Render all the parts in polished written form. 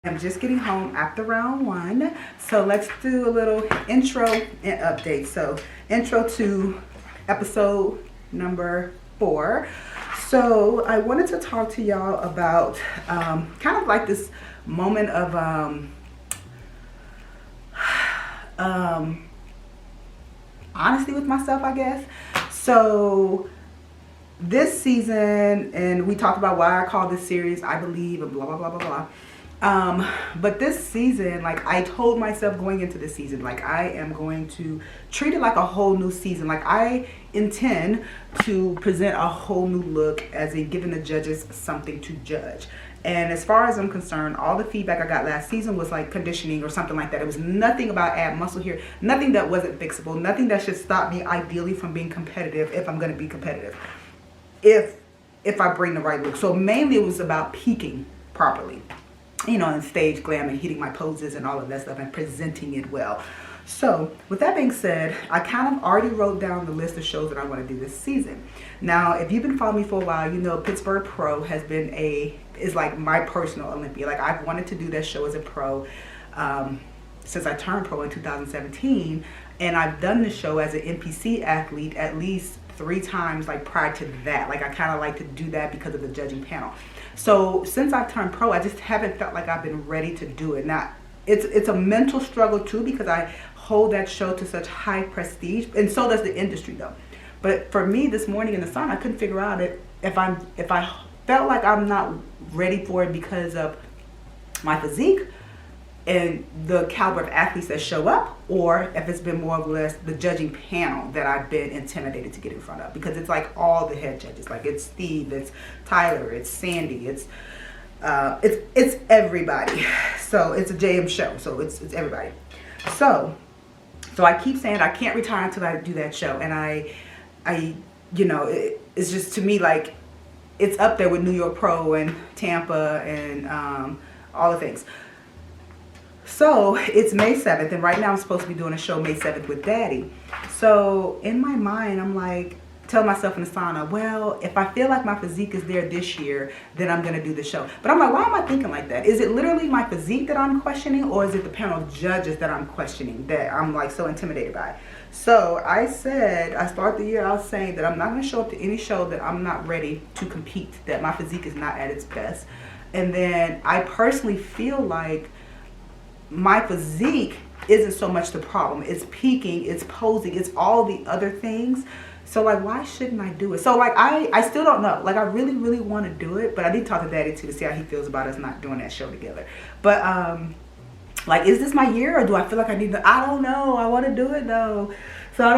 I'm just getting home after round one. So let's do a little intro and update. So intro to episode number 4. So I wanted to talk to y'all about kind of like this moment of honesty with myself, I guess. So this season, and we talked about why I call this series I Believe and blah, blah, blah, blah, blah. But this season, like I told myself going into this season, like I am going to treat it like a whole new season. Like I intend to present a whole new look as in giving the judges something to judge. And as far as I'm concerned, all the feedback I got last season was like conditioning or something like that. It was nothing about add muscle here, nothing that wasn't fixable, nothing that should stop me ideally from being competitive if I'm going to be competitive. If I bring the right look. So mainly it was about peaking properly, you know, in stage glam and hitting my poses and all of that stuff and presenting it well. So with that being said, I kind of already wrote down the list of shows that I want to do this season. Now, if you've been following me for a while, you know Pittsburgh Pro has been is like my personal Olympia. Like I've wanted to do that show as a pro since I turned pro in 2017, and I've done the show as an NPC athlete at least 3 times like prior to that. Like I kind of like to do that because of the judging panel. So since I've turned pro, I just haven't felt like I've been ready to do it. Now it's a mental struggle too, because I hold that show to such high prestige, and so does the industry though. But for me this morning in the sun, I couldn't figure out if I felt like I'm not ready for it because of my physique and the caliber of athletes that show up, or if it's been more or less the judging panel that I've been intimidated to get in front of, because it's like all the head judges. Like it's Steve, it's Tyler, it's Sandy, it's everybody. So it's a JM show, so it's everybody. So I keep saying I can't retire until I do that show, and I you know, it's just, to me, like it's up there with New York Pro and Tampa and all the things. So it's May 7th, and right now I'm supposed to be doing a show May 7th with Daddy. So in my mind, I'm like, tell myself in the sauna, well, if I feel like my physique is there this year, then I'm going to do the show. But I'm like, why am I thinking like that? Is it literally my physique that I'm questioning, or is it the panel of judges that I'm questioning, that I'm like so intimidated by? So I said, I started the year out saying that I'm not going to show up to any show that I'm not ready to compete, that my physique is not at its best. And then I personally feel like my physique isn't so much the problem. It's peaking, it's posing, it's all the other things. So like, why shouldn't I do it? So like, I still don't know. Like I really, really want to do it, but I did talk to Daddy too to see how he feels about us not doing that show together. But like, is this my year, or do I feel like I need to? I don't know. I want to do it though. So I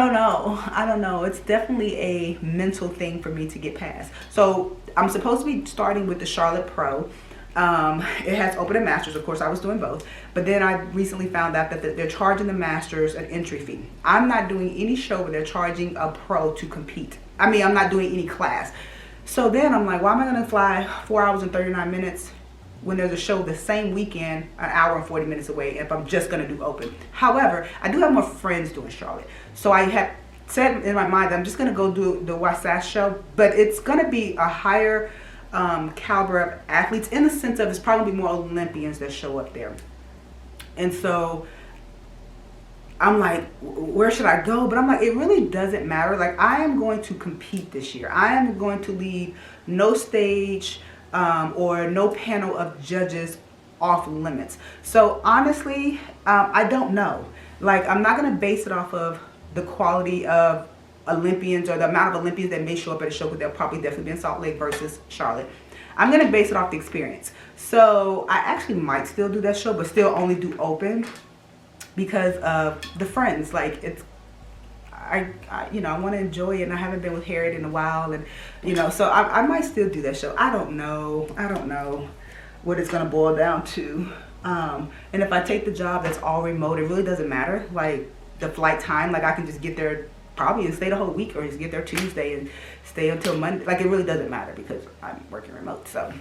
don't know. It's definitely a mental thing for me to get past. So I'm supposed to be starting with the Charlotte Pro. It has open and masters. Of course, I was doing both, but then I recently found out that they're charging the masters an entry fee. I'm not doing any show where they're charging a pro to compete. I mean, I'm not doing any class. So then I'm like, why am I going to fly 4 hours and 39 minutes when there's a show the same weekend, an hour and 40 minutes away, if I'm just going to do open? However, I do have more friends doing Charlotte. So I had said in my mind that I'm just going to go do the sesh show, but it's going to be a higher caliber of athletes, in the sense of it's probably more Olympians that show up there. And so I'm like, where should I go? But I'm like, it really doesn't matter. Like I am going to compete this year. I am going to leave no stage or no panel of judges off limits. So honestly, I don't know. Like I'm not going to base it off of the quality of Olympians or the amount of Olympians that may show up at a show, because they'll probably definitely be in Salt Lake versus Charlotte. I'm going to base it off the experience. So I actually might still do that show, but still only do open because of the friends. Like it's, I you know, I want to enjoy it, and I haven't been with Harriet in a while, and you know, so I might still do that show. I don't know what it's going to boil down to. And if I take the job that's all remote, it really doesn't matter. Like the flight time, like I can just get there probably and stay the whole week, or just get there Tuesday and stay until Monday. Like it really doesn't matter because I'm working remote. So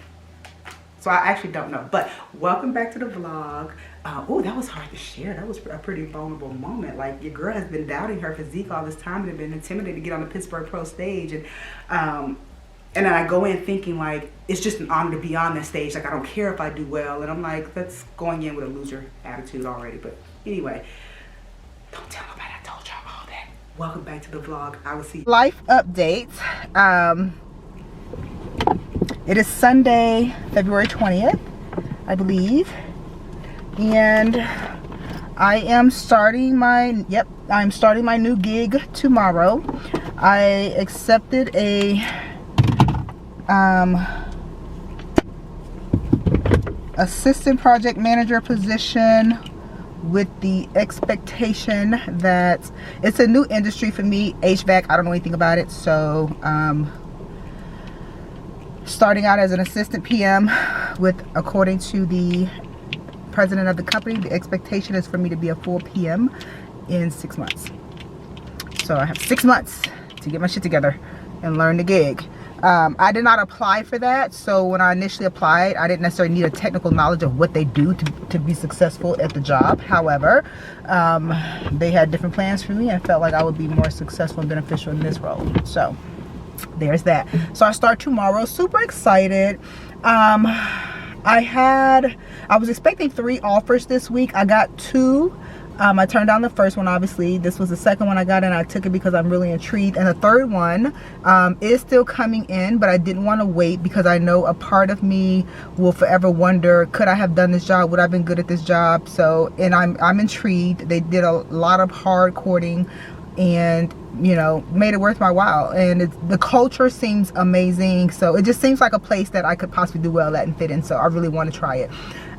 I actually don't know. But welcome back to the vlog. Oh, that was hard to share. That was a pretty vulnerable moment. Like your girl has been doubting her physique all this time and had been intimidated to get on the Pittsburgh Pro stage, and And then I go in thinking like it's just an honor to be on that stage. Like I don't care if I do well. And I'm like, that's going in with a loser attitude already. But anyway, don't tell nobody I told y'all all that. Welcome back to the vlog. I will see you. Life update. It is Sunday, February 20th, I believe. And I am starting my, I'm starting my new gig tomorrow. I accepted a assistant project manager position with the expectation that it's a new industry for me, HVAC. I don't know anything about it, so starting out as an assistant PM with, according to the president of the company, the expectation is for me to be a full PM in 6 months. So I have 6 months to get my shit together and learn the gig. I did not apply for that, so when I initially applied, I didn't necessarily need a technical knowledge of what they do to be successful at the job. However, they had different plans for me and felt like I would be more successful and beneficial in this role. So there's that. So I start tomorrow. Super excited. I was expecting 3 offers this week. I got 2. I turned down the first one, obviously. This was the second one I got, and I took it because I'm really intrigued. And the third one is still coming in, but I didn't want to wait because I know a part of me will forever wonder, could I have done this job? Would I have been good at this job? So, and I'm intrigued. They did a lot of hard courting and, you know, made it worth my while. And the culture seems amazing. So it just seems like a place that I could possibly do well at and fit in. So I really want to try it.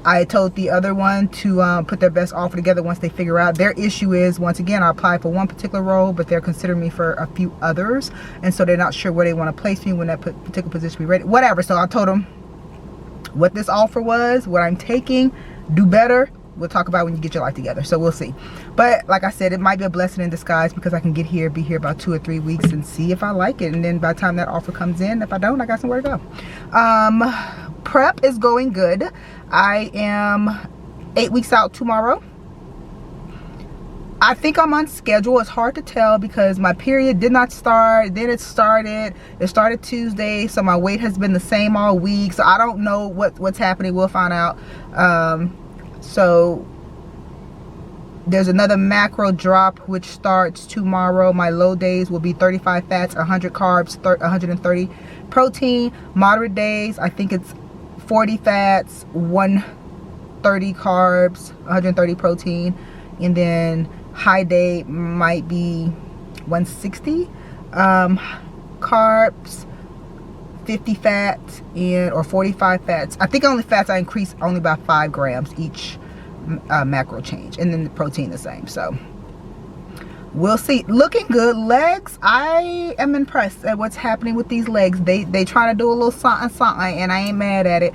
I told the other one to put their best offer together once they figure out. Their issue is, once again, I applied for one particular role, but they're considering me for a few others. And so they're not sure where they want to place me when that particular position be ready. Whatever. So I told them what this offer was, what I'm taking, do better. We'll talk about when you get your life together. So we'll see. But like I said, it might be a blessing in disguise because I can get here, be here about 2 or 3 weeks and see if I like it. And then by the time that offer comes in, if I don't, I got somewhere to go. Prep is going good. I am 8 weeks out tomorrow. I think I'm on schedule. It's hard to tell because my period did not start. Then it started Tuesday, so my weight has been the same all week. So I don't know what's happening. We'll find out. So there's another macro drop which starts tomorrow. My low days will be 35 fats, 100 carbs, 130 protein. Moderate days, I think it's 40 fats, 130 carbs, 130 protein. And then high day might be 160 carbs, 50 fats, or 45 fats. I think only fats I increase only by 5 grams each macro change, and then the protein the same. So we'll see. Looking good. Legs, I am impressed at what's happening with these legs. They try to do a little something, and I ain't mad at it.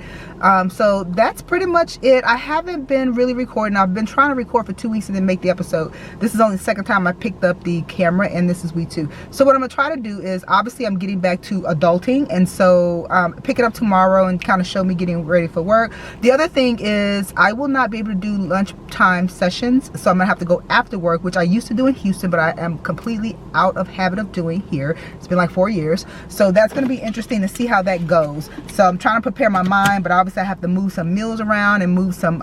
So that's pretty much it. I haven't been really recording. I've been trying to record for 2 weeks and then make the episode. This is only the second time I picked up the camera, and this is week 2. So what I'm gonna try to do is, obviously I'm getting back to adulting, and so pick it up tomorrow and kind of show me getting ready for work. The other thing is I will not be able to do lunchtime sessions, so I'm gonna have to go after work, which I used to do in Houston, but I am completely out of habit of doing here. It's been like 4 years. So that's gonna be interesting to see how that goes. So I'm trying to prepare my mind, but obviously I have to move some meals around and move some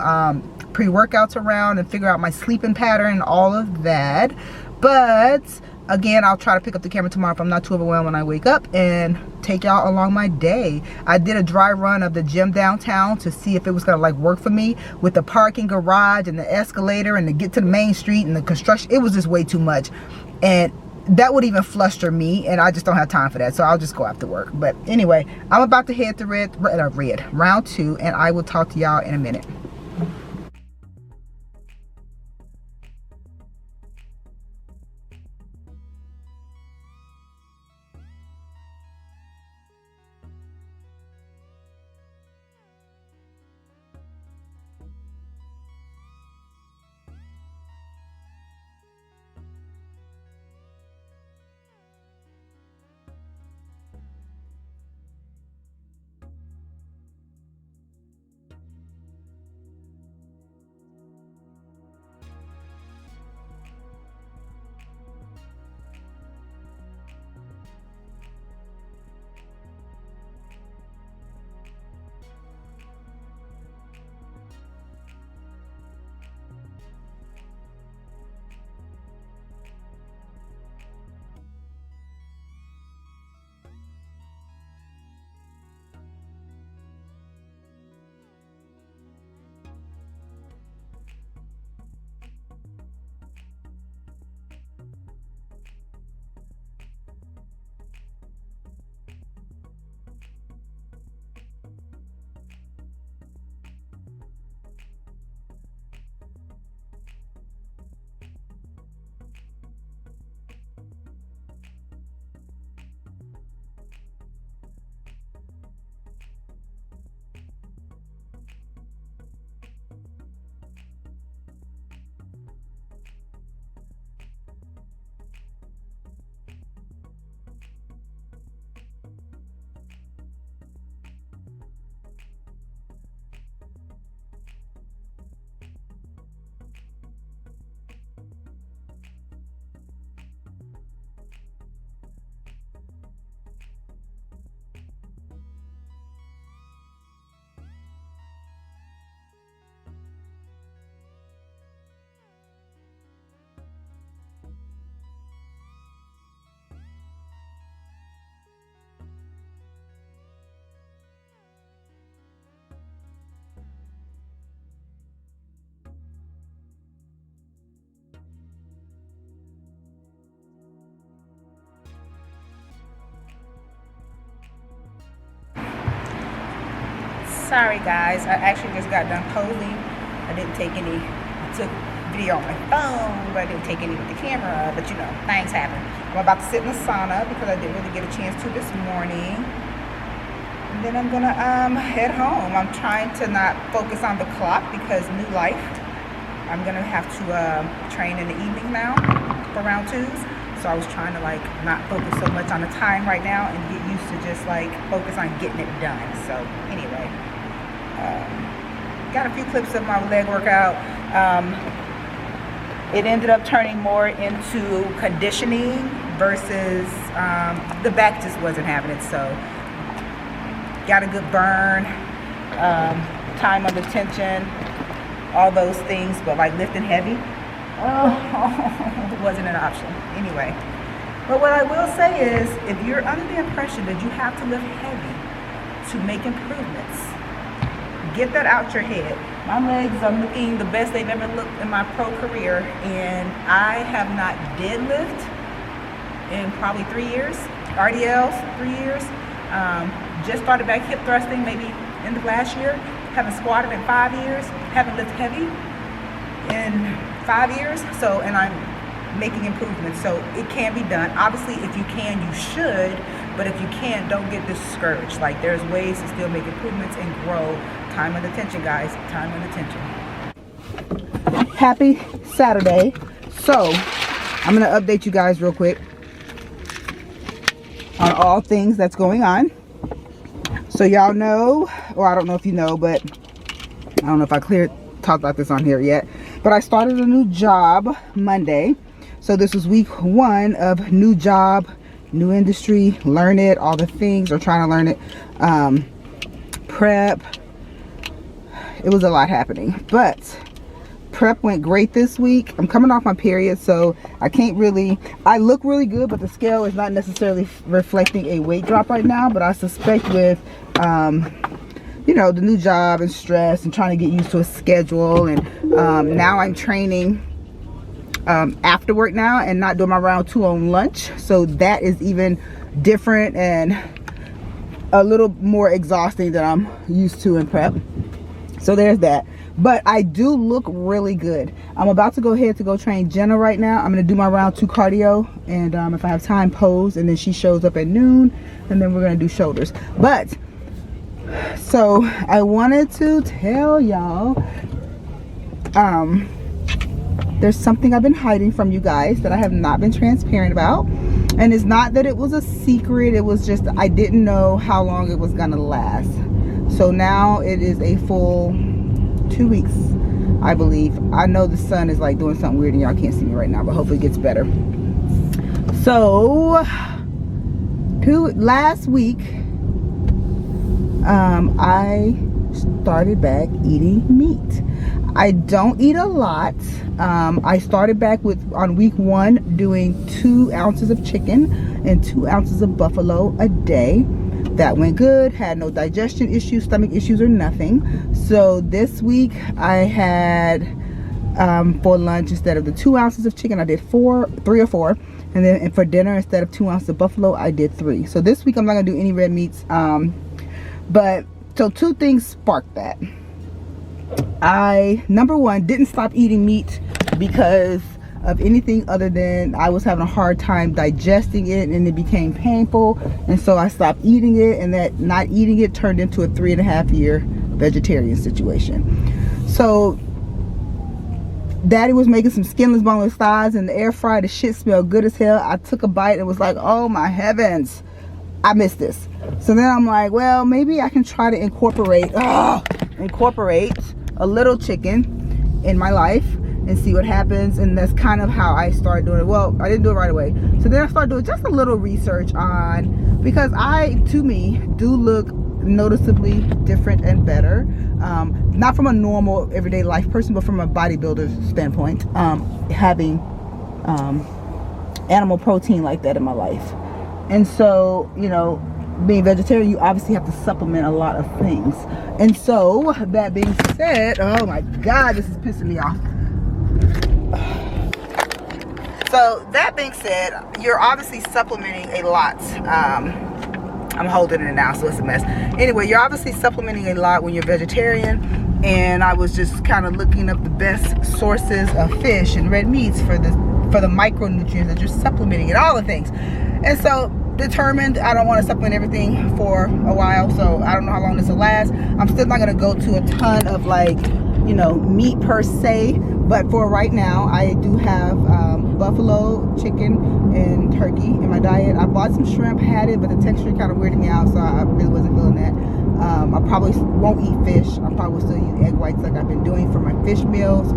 pre-workouts around and figure out my sleeping pattern and all of that. But again, I'll try to pick up the camera tomorrow if I'm not too overwhelmed when I wake up, and take y'all along my day. I did a dry run of the gym downtown to see if it was gonna like work for me with the parking garage and the escalator and to get to the main street and the construction. It was just way too much, and that would even fluster me, and I just don't have time for that. So I'll just go after work. But anyway, I'm about to head to round 2, and I will talk to y'all in a minute. Sorry guys, I actually just got done posing. I didn't take any, I took video on my phone, but I didn't take any with the camera, but you know, things happen. I'm about to sit in the sauna because I didn't really get a chance to this morning. And then I'm gonna head home. I'm trying to not focus on the clock because new life. I'm gonna have to train in the evening now for round 2s. So I was trying to like not focus so much on the time right now and get used to just like focus on getting it done. So anyway, got a few clips of my leg workout. It ended up turning more into conditioning versus the back just wasn't having it. So got a good burn, time under tension, all those things, but like lifting heavy, wasn't an option anyway. But what I will say is, if you're under the impression that you have to lift heavy to make improvements, get that out your head. My legs are looking the best they've ever looked in my pro career, and I have not deadlift in probably 3 years, RDLs 3 years. Just started back hip thrusting maybe end of last year. Haven't squatted in 5 years. Haven't lifted heavy in 5 years. So, and I'm making improvements. So it can be done. Obviously, if you can, you should. But if you can't, don't get discouraged. Like, there's ways to still make improvements and grow. Time under tension, guys. Time under tension. Happy Saturday. So I'm going to update you guys real quick on all things that's going on. So y'all know, or I don't know if you know, but I don't know if I talked about this on here yet, but I started a new job Monday. So this was week 1 of new job, new industry, learn it, all the things, or trying to learn it. Prep, it was a lot happening, but prep went great this week. I'm coming off my period, so I can't really, I look really good, but the scale is not necessarily reflecting a weight drop right now. But I suspect with you know, the new job and stress and trying to get used to a schedule, and now I'm training after work now and not doing my round 2 on lunch, so that is even different and a little more exhausting than I'm used to in prep. So there's that. But I do look really good. I'm about to go ahead to go train Jenna right now. I'm going to do my round 2 cardio, and if I have time, pose, and then she shows up at noon, and then we're going to do shoulders. But so I wanted to tell y'all, there's something I've been hiding from you guys that I have not been transparent about. And it's not that it was a secret, it was just I didn't know how long it was gonna last. So now it is a full 2 weeks, I believe. I know the sun is like doing something weird and y'all can't see me right now, but hopefully it gets better. So last week I started back eating meat. I don't eat a lot. I started back on week 1 doing 2 ounces of chicken and 2 ounces of buffalo a day. That went good. Had no digestion issues, stomach issues, or nothing. So this week I had for lunch, instead of the 2 ounces of chicken, I did 3 or 4. And then for dinner, instead of 2 ounces of buffalo, I did 3. So this week I'm not gonna do any red meats. But so 2 things sparked that. I, number 1, didn't stop eating meat because of anything other than I was having a hard time digesting it, and it became painful, and so I stopped eating it, and that not eating it turned into a 3.5-year vegetarian situation. So Daddy was making some skinless boneless thighs in the air fryer. The shit smelled good as hell. I took a bite and was like, oh my heavens, I missed this. So then I'm like, well, maybe I can try to incorporate a little chicken in my life and see what happens. And that's kind of how I started doing it. Well, I didn't do it right away. So then I started doing just a little research on, because to me, do look noticeably different and better. Not from a normal everyday life person, but from a bodybuilder standpoint, having animal protein like that in my life. And so, you know, being vegetarian, you obviously have to supplement a lot of things. And so, that being said, oh my God, this is pissing me off. So, that being said, you're obviously supplementing a lot I'm holding it now, so it's a mess. Anyway, you're obviously supplementing a lot when you're vegetarian, and I was just kind of looking up the best sources of fish and red meats for the micronutrients that you're supplementing and all the things. And so determined I don't want to supplement everything for a while, so I don't know how long this will last. I'm still not going to go to a ton of like, you know, meat per se, but for right now I do have buffalo chicken and turkey in my diet. I bought some shrimp, had it, but the texture kind of weirded me out, so I really wasn't feeling that. I probably won't eat fish. I probably will still use egg whites like I've been doing for my fish meals,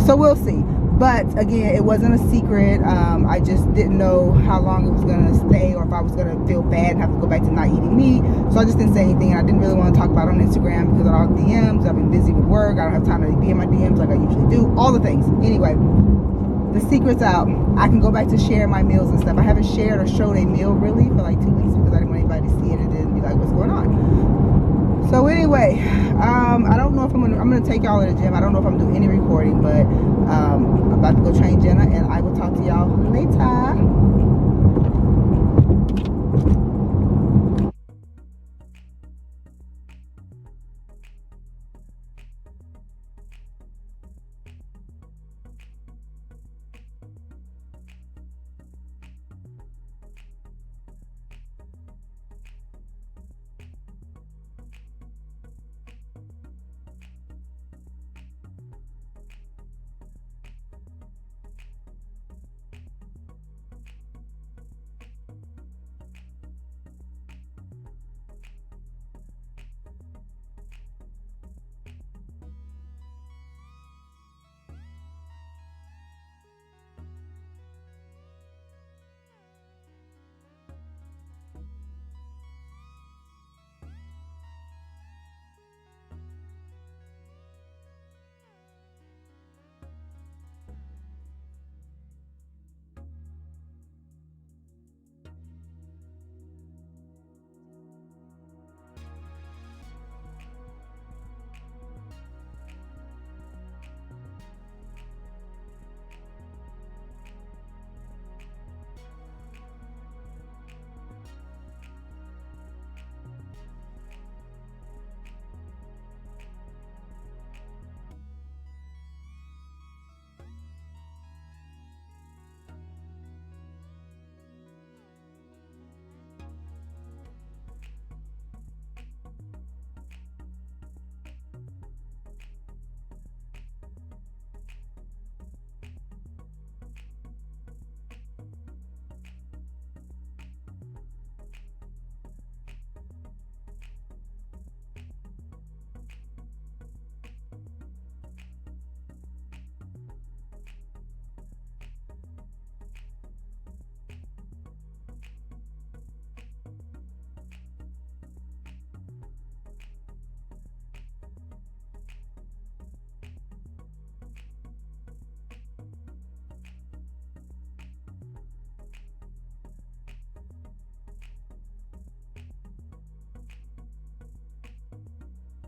so we'll see. But again, it wasn't a secret. I just didn't know how long it was going to stay, or if I was going to feel bad and have to go back to not eating meat. So I just didn't say anything. And I didn't really want to talk about it on Instagram because of all the DMs. I've been busy with work. I don't have time to be in my DMs like I usually do. All the things. Anyway, the secret's out. I can go back to share my meals and stuff. I haven't shared or showed a meal really for like 2 weeks because I didn't want anybody to see it and then be like, what's going on? So anyway, I don't know if I'm gonna take y'all to the gym. I don't know if I'm doing any recording, but I'm about to go train Jenna, and I will talk to y'all later.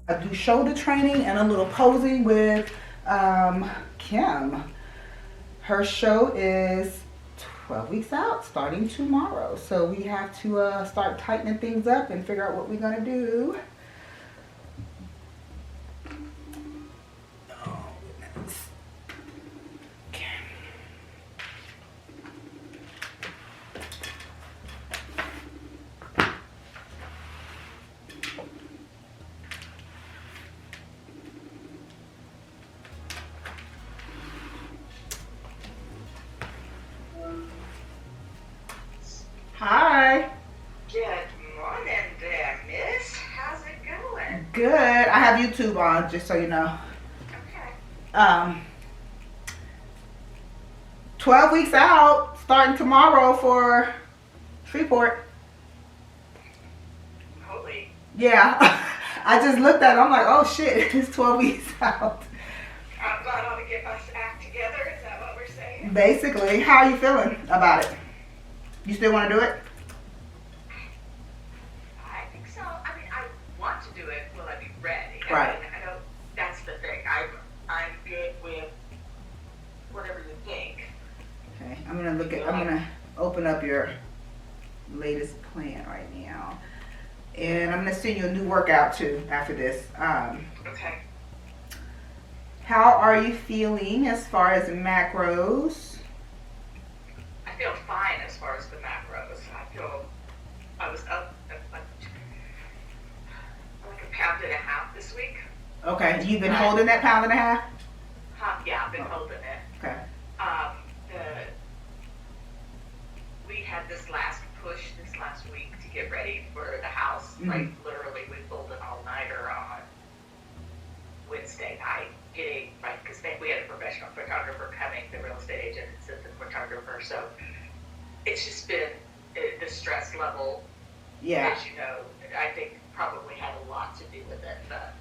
I do shoulder training and a little posing with Kim. Her show is 12 weeks out, starting tomorrow. So we have to start tightening things up and figure out what we're gonna do. Hi. Good morning there, miss. How's it going? Good. I have YouTube on, just so you know. Okay. 12 weeks out, starting tomorrow for Shreveport. Holy. Yeah. I just looked at it. I'm like, oh shit, it's 12 weeks out. God ought to get us act together. Is that what we're saying? Basically. How are you feeling about it? You still want to do it? I think so. I mean, I want to do it. Will I be ready? Right. I mean, I don't. That's the thing. I'm good with whatever you think. Okay. I'm gonna open up your latest plan right now. And I'm gonna send you a new workout too after this. Okay. How are you feeling as far as macros? I feel fine as far as the macros. I was up like a pound and a half this week. Okay, you've been holding that pound and a half? Yeah, I've been holding it. Okay. We had this last push this last week to get ready for the house. Like literally, we pulled an all-nighter on Wednesday night, because we had a professional photographer coming, the real estate agent, assistant photographer. So it's just been the stress level. Yeah. As you know, I think probably had a lot to do with it, but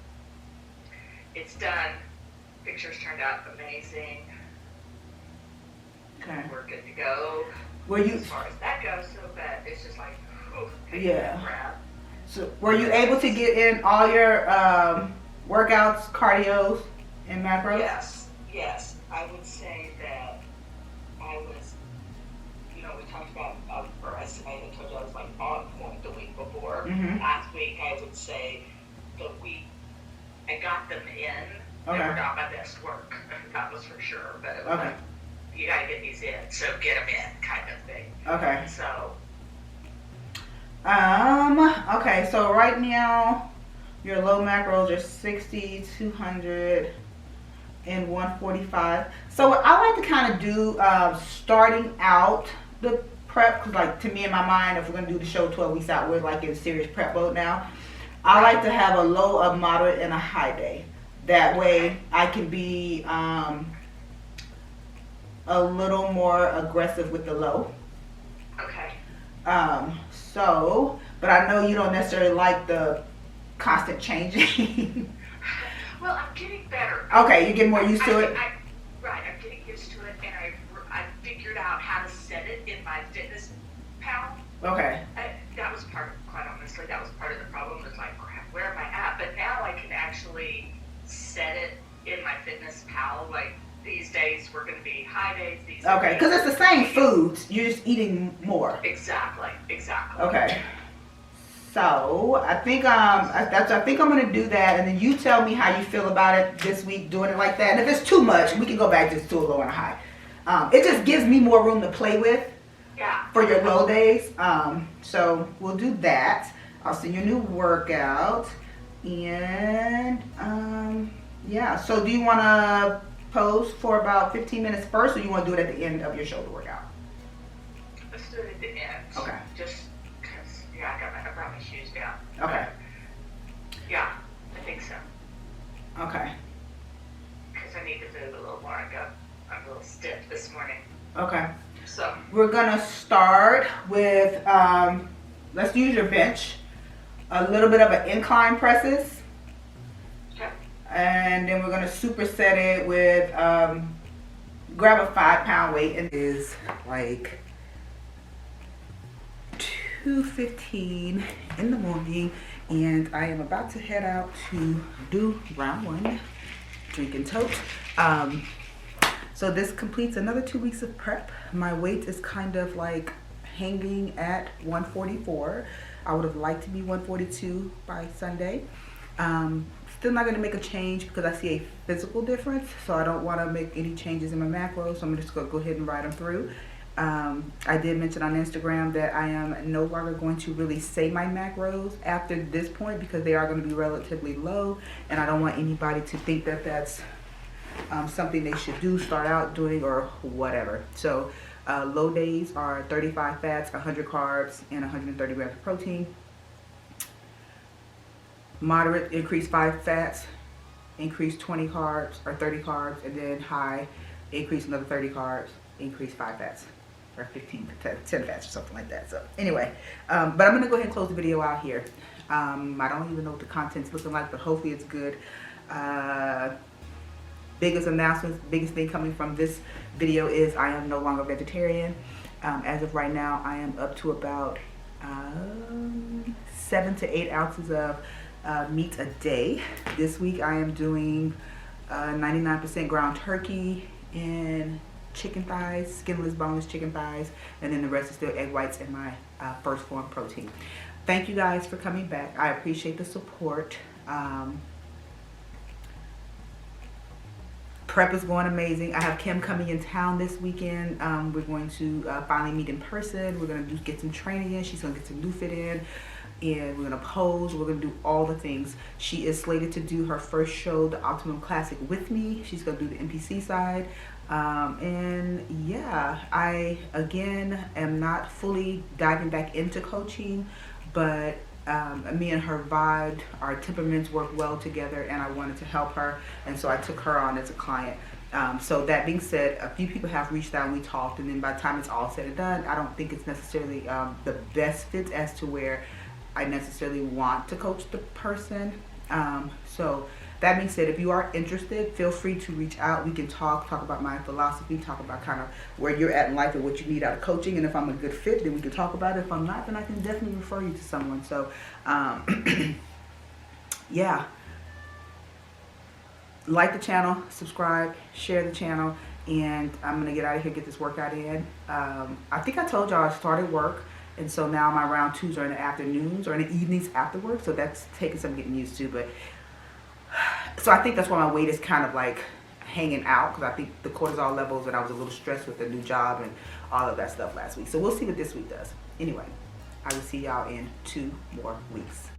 it's done. Pictures turned out amazing. Okay. We're good to go. Were you? As far as that goes, so bad. It's just like, Yeah. crap. So were you able to get in all your workouts, cardios, and macros? Yes. I would say that I was, we talked about our estimate. I told you I was like on point the week before. Last week, I would say the week I got them in. Okay. Never got my best work. That was for sure. But it was Okay. like, you gotta get these in, so get them in, kind of thing. Okay. So. Okay, so right now your low macros are 60, 200, and 145. So what I like to kind of do starting out the prep, because like to me in my mind, if we're gonna do the show 12 weeks out, we're like in serious prep mode now. I like to have a low, a moderate, and a high day. That way I can be a little more aggressive with the low. Okay. But I know you don't necessarily like the constant changing. Well, I'm getting better. Okay, you get more used to it? Right, I'm getting used to it, and I figured out how to set it in my fitness pal. Okay. That was quite honestly, that was part of the problem. Was like, crap, where am I at? But now I can actually set it in my fitness pal. Like, these days we're going to be high days. Okay, because it's the same foods. You're just eating more. Exactly. Okay. So I think I think I'm gonna do that, and then you tell me how you feel about it this week, doing it like that. And if it's too much, we can go back just to a low and a high. It just gives me more room to play with. Yeah. For your low days. So we'll do that. I'll send you a new workout, and yeah. So do you want to pose for about 15 minutes first, or you want to do it at the end of your shoulder workout? Let's do it at the end. Okay. Just because, I brought my shoes down. Okay. Yeah, I think so. Okay. Because I need to move a little more. I'm a little stiff this morning. Okay. So we're gonna start with let's use your bench. A little bit of an incline presses. Okay. And then we're gonna superset it with grab a 5-pound weight, and it is like 2:15 in the morning, and I am about to head out to do round 1, drink and tote. So this completes another 2 weeks of prep. My weight is kind of like hanging at 144. I would have liked to be 142 by Sunday. Still not gonna make a change because I see a physical difference, so I don't wanna make any changes in my macros, so I'm just gonna go ahead and ride them through. I did mention on Instagram that I am no longer going to really say my macros after this point because they are going to be relatively low, and I don't want anybody to think that that's something they should do, start out doing, or whatever. So low days are 35 fats, 100 carbs, and 130 grams of protein. Moderate, increase 5 fats, increase 20 carbs or 30 carbs, and then high, increase another 30 carbs, increase 5 fats. Or 10 fats or something like that. So anyway, but I'm gonna go ahead and close the video out here. I don't even know what the content's looking like, but hopefully it's good. Biggest announcement, biggest thing coming from this video is I am no longer vegetarian. As of right now, I am up to about 7 to 8 ounces of meat a day. This week I am doing 99% ground turkey and chicken thighs, skinless, boneless chicken thighs, and then the rest is still egg whites and my first form protein. thank you guys for coming back. I appreciate the support. Prep is going amazing. I have Kim coming in town this weekend. We're going to finally meet in person. We're going to get some training in. She's going to get some new fit in. And we're going to pose. We're going to do all the things. She is slated to do her first show, the Optimum Classic, with me. She's going to do the NPC side. And yeah, I, again, am not fully diving back into coaching, but me and her vibe, our temperaments work well together, and I wanted to help her, and so I took her on as a client. So that being said, a few people have reached out and we talked, and then by the time it's all said and done, I don't think it's necessarily the best fit as to where I necessarily want to coach the person. So that being said, if you are interested, feel free to reach out. We can talk about my philosophy, talk about kind of where you're at in life and what you need out of coaching. And if I'm a good fit, then we can talk about it. If I'm not, then I can definitely refer you to someone. So, yeah. Like the channel, subscribe, share the channel, and I'm going to get out of here, get this workout in. I think I told y'all I started work. And so now my round 2s are in the afternoons or in the evenings after work. So that's taking some getting used to. But so I think that's why my weight is kind of like hanging out, because I think the cortisol levels, and I was a little stressed with the new job and all of that stuff last week. So we'll see what this week does. Anyway, I will see y'all in 2 more weeks.